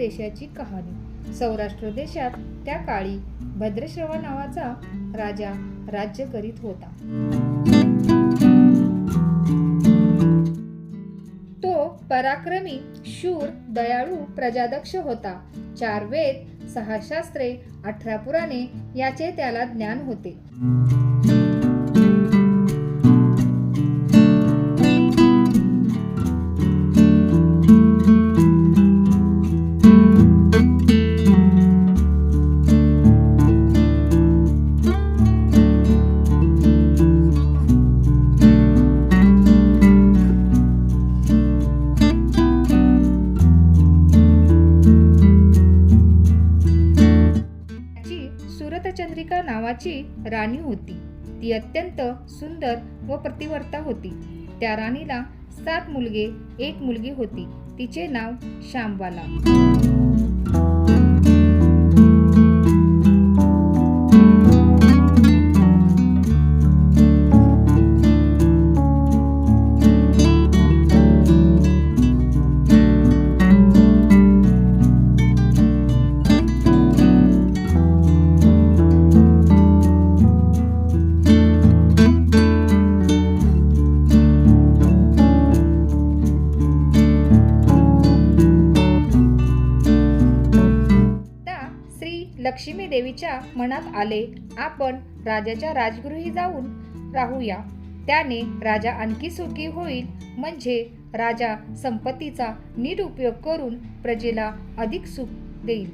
देशाची कहाणी। सौराष्ट्र देशात त्या काळी भद्रश्रवा नावाचा राजा राज्य करीत होता। तो पराक्रमी, शूर, दयाळू, प्रजादक्ष होता। 4 वेद, 6 शास्त्रे, 18 पुराणे याचे त्याला ज्ञान होते। सूरतचंद्रिका नावाची राणी होती। ती अत्यंत सुंदर व प्रतिवर्ता होती। त्या राणीला 7 मुलगे, 1 मुलगी होती। तिचे नाव शांबला। लक्ष्मी देवीच्या मनात आले, आपण राजाच्या राजगृही जाऊन राहूया। त्याने राजा आणखी सुखी होईल, म्हणजे राजा संपत्तीचा नीट उपयोग करून प्रजेला अधिक सुख देईल।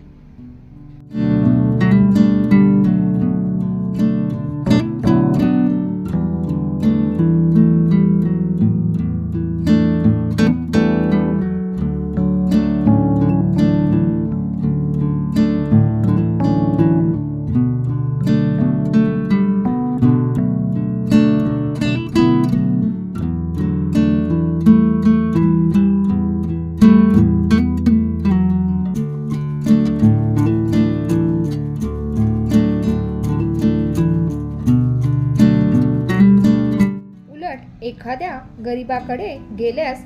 एखाद्या गरीबाकडे गेल्यास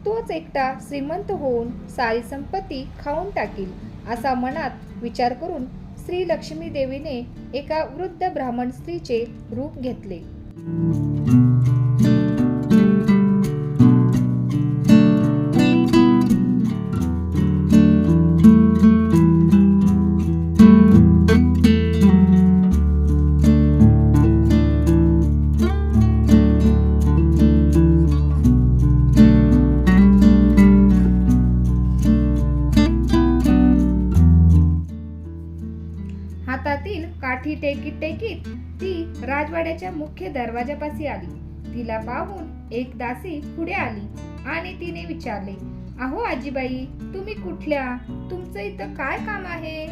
तोच एकटा श्रीमंत होऊन सारी संपत्ती खाऊन टाकील, असा मनात विचार करून श्री लक्ष्मी देवीने एका वृद्ध ब्राह्मण स्त्रीचे रूप घेतले। हातातील काठी टेकीत टेकीत ती राजवाड्याच्या मुख्य दरवाजापाशी आली। तिला पाहून एक दासी पुढे आली आणि तिने विचारले, अहो आजीबाई, तुम्ही कुठल्या? तुमचं इथं काय काम आहे?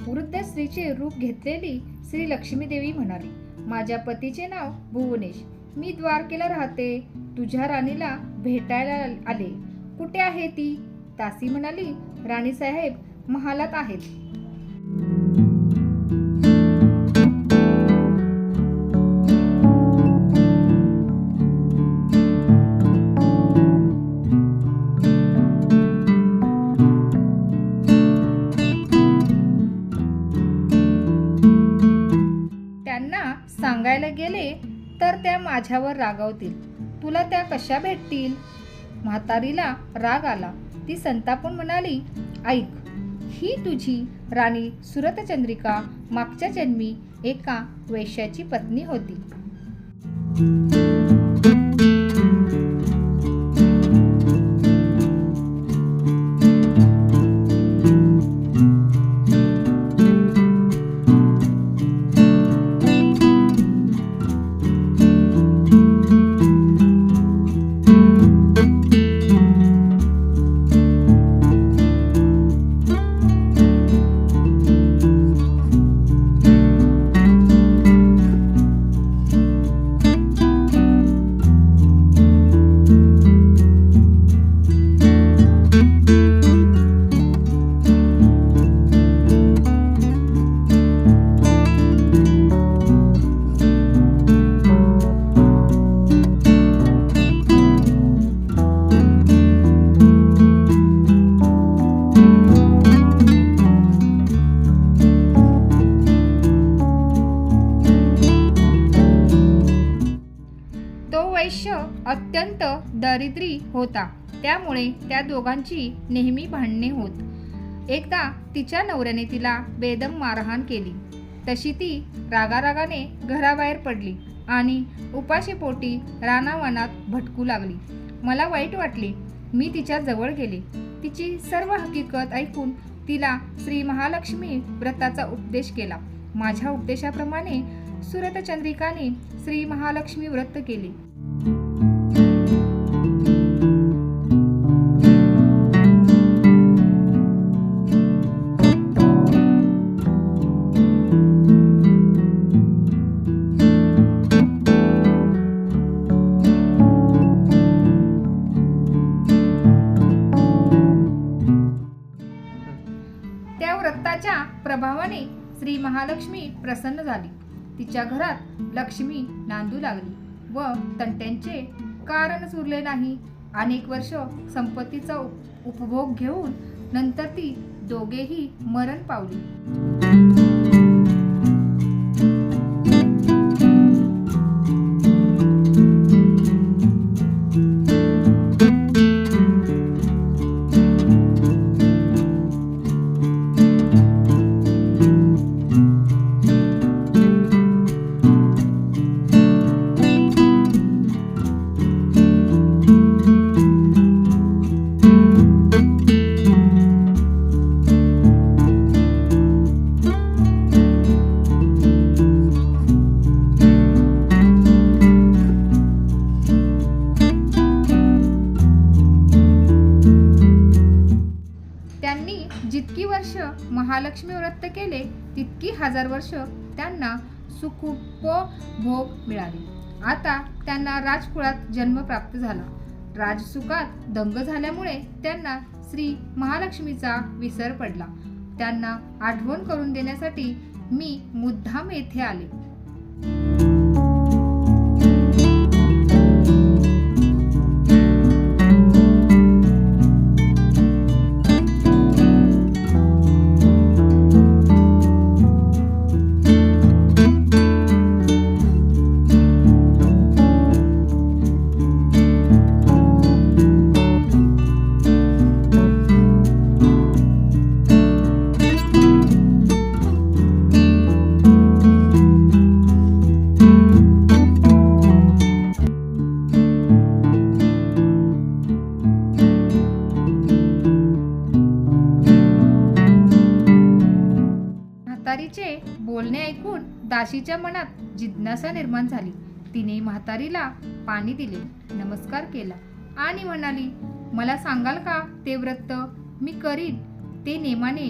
वृद्ध स्त्रीचे रूप घेतलेली श्री लक्ष्मी देवी म्हणाली, माझ्या पतीचे नाव भुवनेश, मी द्वारकेला राहते। तुझ्या राणीला भेटायला आले, कुठे आहे ती? दासी म्हणाली, राणी साहेब महालात आहेत। सांगायला गेले तर त्या माझ्यावर रागावतील, तुला त्या कशा भेटतील? म्हातारीला राग आला। ती संतापून म्हणाली, ऐक, ही तुझी राणी सूरतचंद्रिका मागच्या जन्मी एका वैश्याची पत्नी होती। आयुष्य अत्यंत दरिद्री होता, त्यामुळे त्या दोघांची नेहमी भांडणे होत. एकदा तिच्या नवऱ्याने तिला बेदम मारहाण केली. तशी ती रागारागाने घराबाहेर पडली आणि उपाशीपोटी रानावनात भटकू लागली. मला वाईट वाटले. मी तिच्या जवळ गेले. तिची सर्व हकीकत ऐकून तिला श्री महालक्ष्मी व्रताचा उपदेश केला. माझ्या उपदेशाप्रमाणे सुरतचंद्रिकाने श्री महालक्ष्मी व्रत केले. त्या व्रताच्या प्रभावाने श्री महालक्ष्मी प्रसन्न झाली. तिच्या घरात लक्ष्मी नांदू लागली व तंट्यांचे कारणच उरले नाही. अनेक वर्ष संपत्तीचा उपभोग घेऊन नंतर ती दोघेही मरण पावली. जितकी वर्ष महालक्ष्मी व्रत केले तितकी 1000 वर्ष त्यांना सुखोपभोग मिळाले. आता त्यांना राजकुळात जन्म प्राप्त झाला. राजसुखात दंग झाल्यामुळे त्यांना श्री महालक्ष्मीचा विसर पडला. त्यांना आठवण करून देण्यासाठी मी मुद्दाम येथे आले. म्हातारीचे बोलणे ऐकून दासीच्या मनात जिज्ञासा निर्माण झाली. तिने म्हातारीला पाणी दिले, नमस्कार केला आणि म्हणाली, मला सांगाल का ते व्रत? मी करीन ते नेमाने.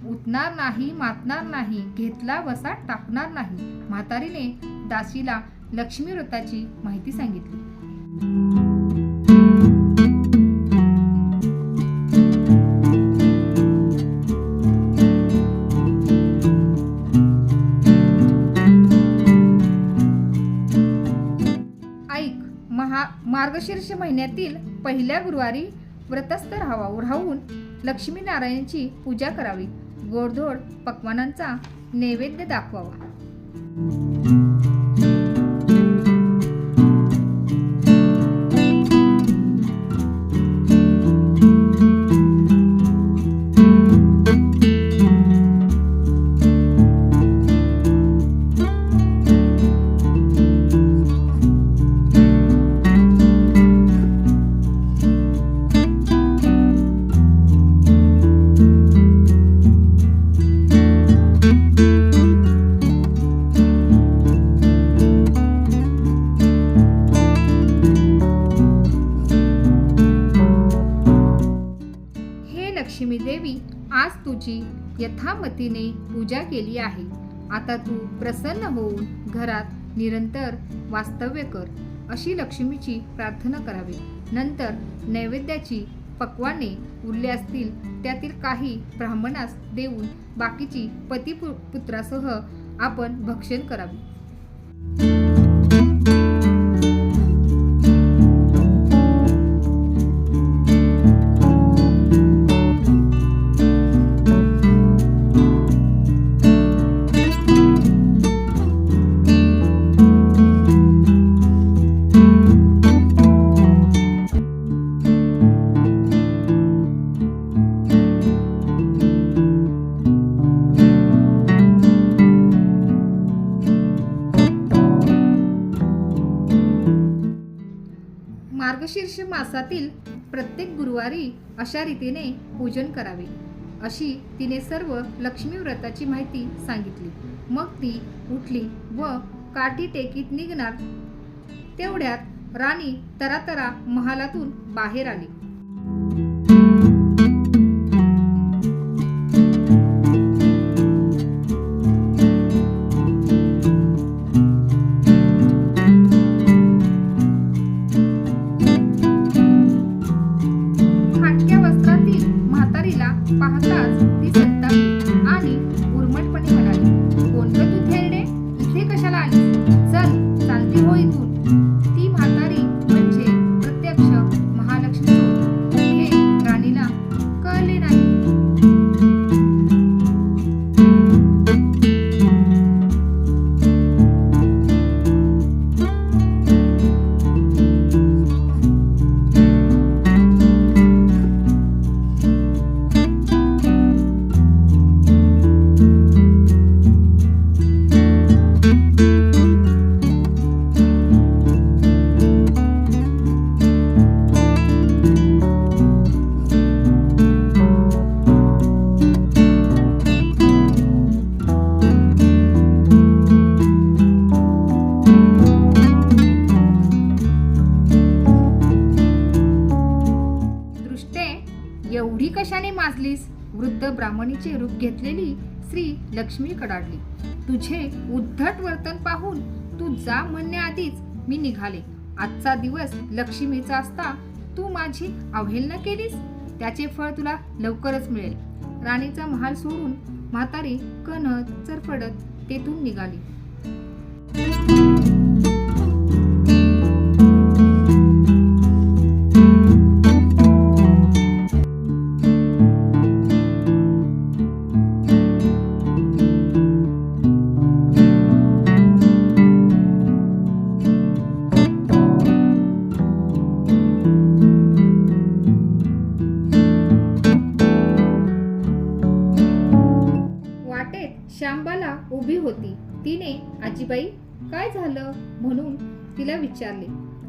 उठणार नाही, मातणार नाही, घेतला वसा टाकणार नाही. म्हातारीने दासीला लक्ष्मी व्रताची माहिती सांगितली. मार्गशीर्ष महिन्यातील पहिल्या गुरुवारी व्रतस्थ राहून लक्ष्मीनारायणाची पूजा करावी. गोडधोड पक्वानांचा नैवेद्य दाखवावा. लक्ष्मी देवी, आज तुझी यथामतीने पूजा केली आहे. आता तू प्रसन्न होऊन घरात निरंतर वास्तव्य कर, अशी लक्ष्मीची प्रार्थना करावी. नंतर नैवेद्याची पक्वाने उरले असतील त्यातील काही ब्राह्मणास देऊन बाकीची पतिपुत्रासह आपण भक्षण करावे. मार्गशीर्ष मासातील प्रत्येक गुरुवारी अशा रीतीने पूजन करावे अशी तिने सर्व लक्ष्मी व्रताची माहिती सांगितली. मग ती उठली व काठी टेकीत निघणार तेवढ्यात राणी तरातरा महालातून बाहेर आली. फाटक्या वस्त्रातील म्हातारीला पाहताच ती संतापली आणि उर्मटपणे म्हणाली, कोण ग तू थेरडे? इथे कशाला आली? चल, चालती हो इथून. ती म्हातारी म्हणजे प्रत्यक्ष महालक्ष्मी होती हे राणीला कळले नाही. एवढी कशाने माजलीस? वृद्ध ब्राह्मणीचे रूप घेतलेली श्री लक्ष्मी कडाडली. तुझे उद्धट वर्तन पाहून तू जा म्हणण्याआधीच मी निघाले. आजचा दिवस लक्ष्मीचा असता तू माझी अवहेलना केलीस, त्याचे फळ तुला लवकरच मिळेल. राणीचा महाल सोडून म्हातारी कणत चरफडत तेथून निघाली. शांबाला उभी होती. तिने आजीबाई काय झालं म्हणून तिला विचारले.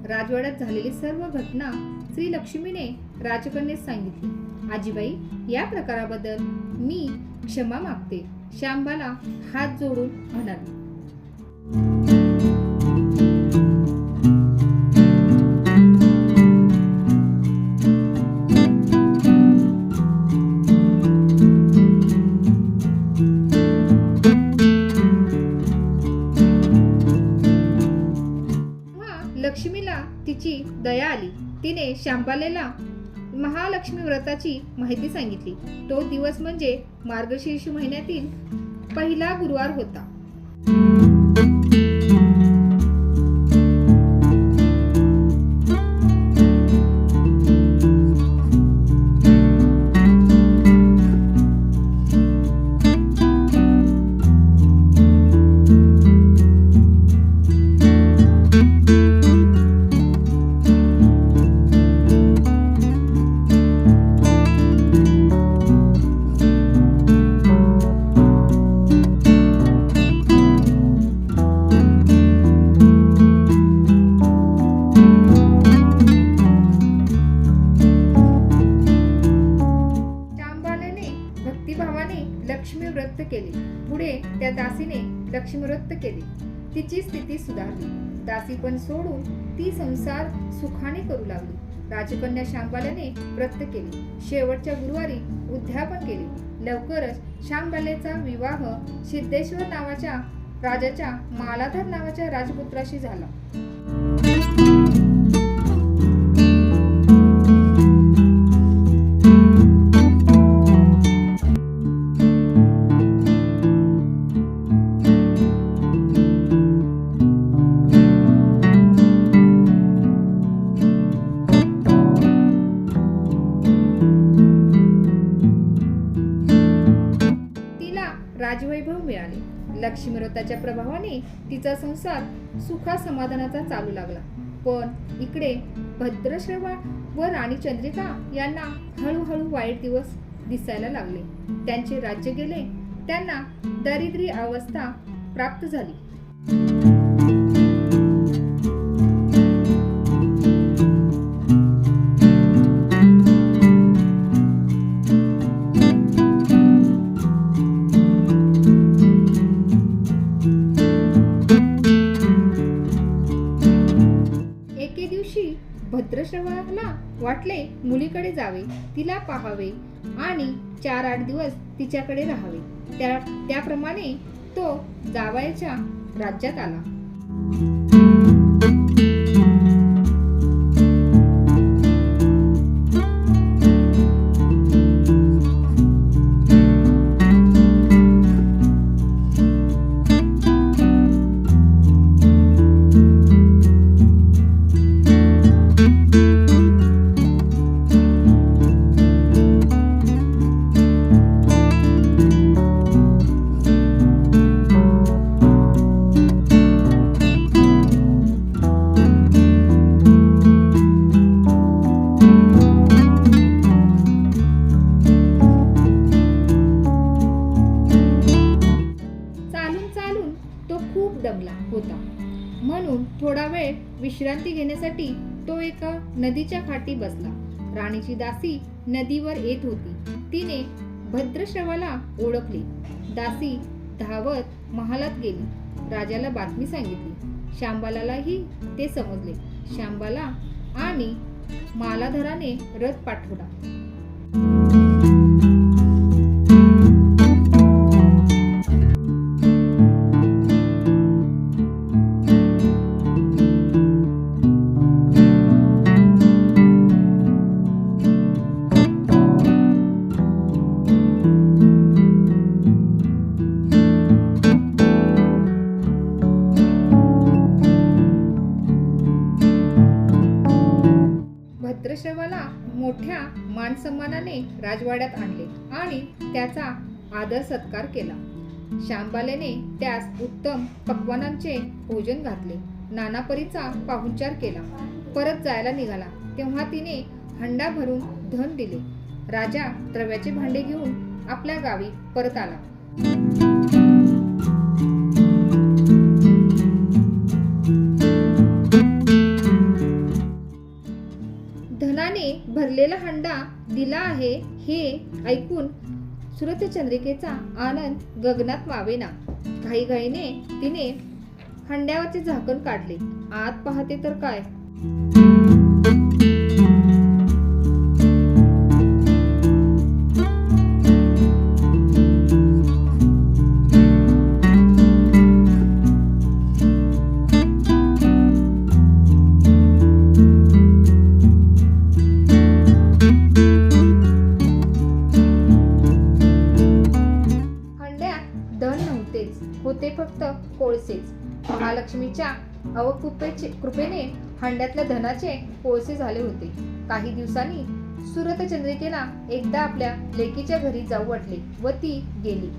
राजवाड्यात झालेली सर्व घटना श्री लक्ष्मीने राजकन्येस सांगितली. आजीबाई, या प्रकाराबद्दल मी क्षमा मागते, शांबाला हात जोडून म्हणाली. लक्ष्मीला तिची दया आली. तिने शांबालेला महालक्ष्मी व्रताची माहिती सांगितली. तो दिवस म्हणजे मार्गशीर्ष महिन्यातील पहिला गुरुवार होता. लक्ष्मी व्रत केले. पुढे त्या दासीने लक्ष्मी व्रत केले. तिची स्थिती सुधारली. दासी पण सोडून ती संसार सुखाने करू लागली. राजकन्या शांबाल्याने व्रत केले. शेवटच्या गुरुवारी उद्यापन केले. लवकरच शांबाल्याचा विवाह सिद्धेश्वर नावाच्या राजाच्या मालाधर नावाच्या राजपुत्राशी झाला. राजवैभव मिळाले. लक्ष्मी व्रताच्या प्रभावाने तिचा संसार सुखा समाधानाचा चालू लागला. पण इकडे भद्रश्रवा व राणी चंद्रिका यांना हळूहळू वाईट दिवस दिसायला लागले. त्यांचे राज्य गेले. त्यांना दारिद्र्य अवस्था प्राप्त झाली. एके दिवशी भद्रश्रवाला वाटले मुलीकडे जावे, तिला पाहावे आणि 4-8 दिवस तिच्याकडे राहावे. त्याप्रमाणे तो जावयाच्या राज्यात आला. तो खूप दमला होता, म्हणून थोडा वेळ विश्रांती घेण्यासाठी तो एका नदीच्या काठी बसला. राणीची दासी नदीवर येत होती. तिने भद्रश्रवाला ओळखले. दासी धावत महालात गेली. राजाला बातमी सांगितली. शांबालालाही ते समजले. शांबाला आणि मालाधराने रथ पाठवला. भद्रश्रवाला मोठ्या मानसन्मानाने राजवाड्यात आणले आणि त्याचा आदर सत्कार केला. शांबालेने त्यास उत्तम पक्वानांचे भोजन घातले. नानापरीचा पाहुणचार केला. परत जायला निघाला तेव्हा तिने हंडा भरून धन दिले. राजा द्रव्याचे भांडे घेऊन आपल्या गावी परत आला. धनाने भरलेला हंडा दिला आहे हे ऐकून सुरतचंद्रिकेचा आनंद गगनात मावेना. घाईघाईने तिने हंड्यावरचे झाकण काढले. आत पाहते तर काय, होते फक्त कोळसेच. महालक्ष्मीच्या कृपेने हंड्यातल्या धनाचे कोळसे झाले होते. काही दिवसांनी सुरतचंद्रिकेला एकदा आपल्या लेकीच्या घरी जाऊ वाटले व ती गेली.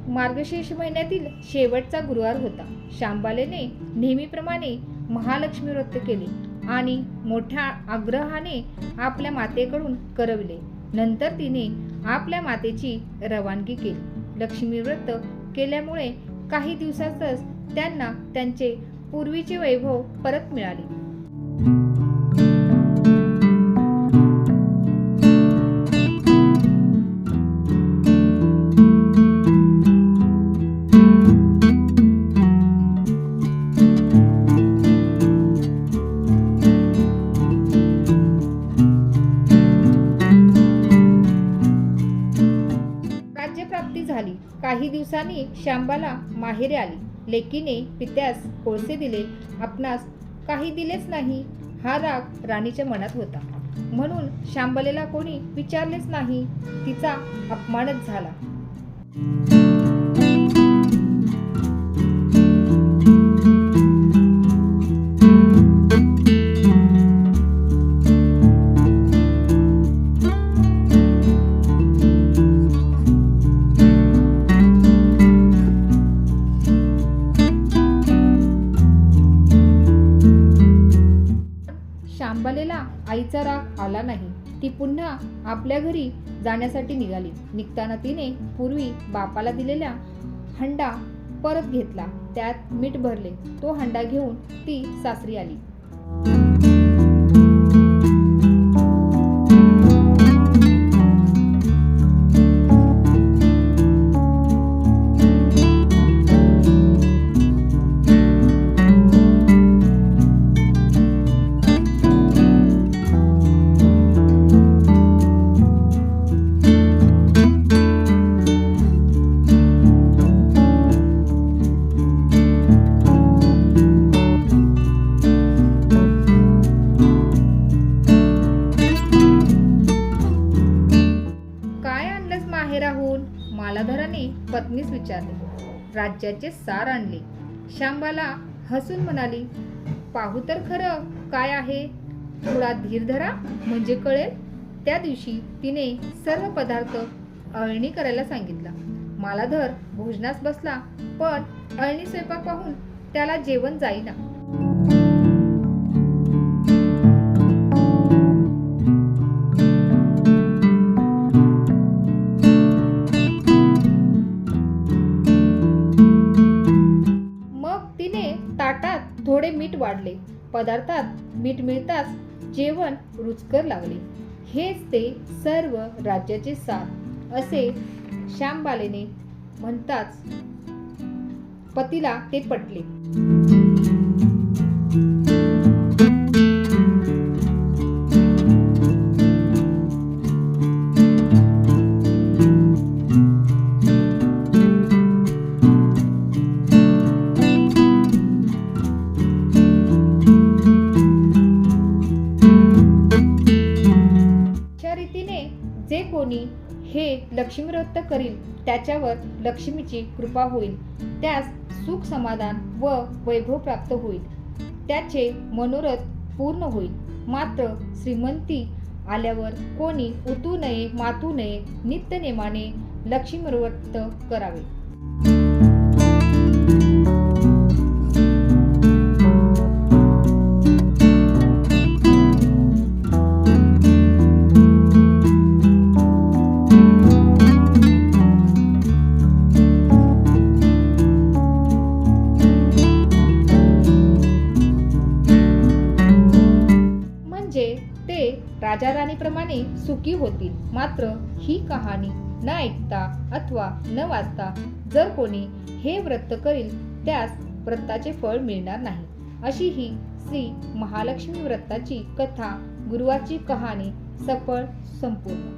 मार्गशीर्ष महिन्यातील शेवटचा गुरुवार होता. शांबालेने नेहमीप्रमाणे महालक्ष्मी व्रत केले आणि मोठ्या आग्रहाने आपल्या मातेकडून करविले. नंतर तिने आपल्या मातेची रवानगी केली. लक्ष्मी व्रत केल्यामुळे काही दिवसातच त्यांना त्यांचे पूर्वीचे वैभव परत मिळाले. झाली. काही दिवसांनी शांबाला माहेरी आली. लेकीने पित्यास कोळसे दिले, आपणास काही दिलेच नाही हा राग राणीच्या मनात होता. म्हणून शांबालेला कोणी विचारलेच नाही. तिचा अपमानच झाला. शांबालेला आईचा राग आला नाही. ती पुन्हा आपल्या घरी जाण्यासाठी निघाली. निघताना तिने पूर्वी बापाला दिलेला हंडा परत घेतला. त्यात मीठ भरले. तो हंडा घेऊन ती सासरी आली. माहेराहून मालाधराने पत्नीस विचारले. राज्याचे सार आणले. शांबाला हसून म्हणाली, पाहू तर खरं काय आहे. थोडा धीर धरा म्हणजे कळेल. त्या दिवशी तिने सर्व पदार्थ अळणी करायला सांगितला. मालाधर भोजनास बसला, पण अळणी स्वयंपाक पाहून त्याला जेवण जाईना. ताटात थोडे मीठ वाढले. पदार्थात मीठ मिळताच जेवण रुचकर लागले. हेच ते सर्व राज्याचे सार असे शांबालेने म्हणताच पतीला ते पटले. जे कोणी हे लक्ष्मी व्रत करील त्याच्यावर लक्ष्मीची कृपा होईल. त्यास सुख समाधान व वैभव प्राप्त होईल. त्याचे मनोरथ पूर्ण होईल. मात्र श्रीमंती आल्यावर कोणी उतू नये मातू नये. नित्यनेमाने लक्ष्मी व्रत करावे. ते राजा राणीप्रमाणे सुखी होतील. मात्र ही कहाणी न ऐकता अथवा न वाचता जर कोणी हे व्रत करील त्यास व्रताचे फळ मिळणार नाही. अशी ही श्री महालक्ष्मी व्रताची कथा, गुरुवारची कहाणी सफळ संपूर्ण.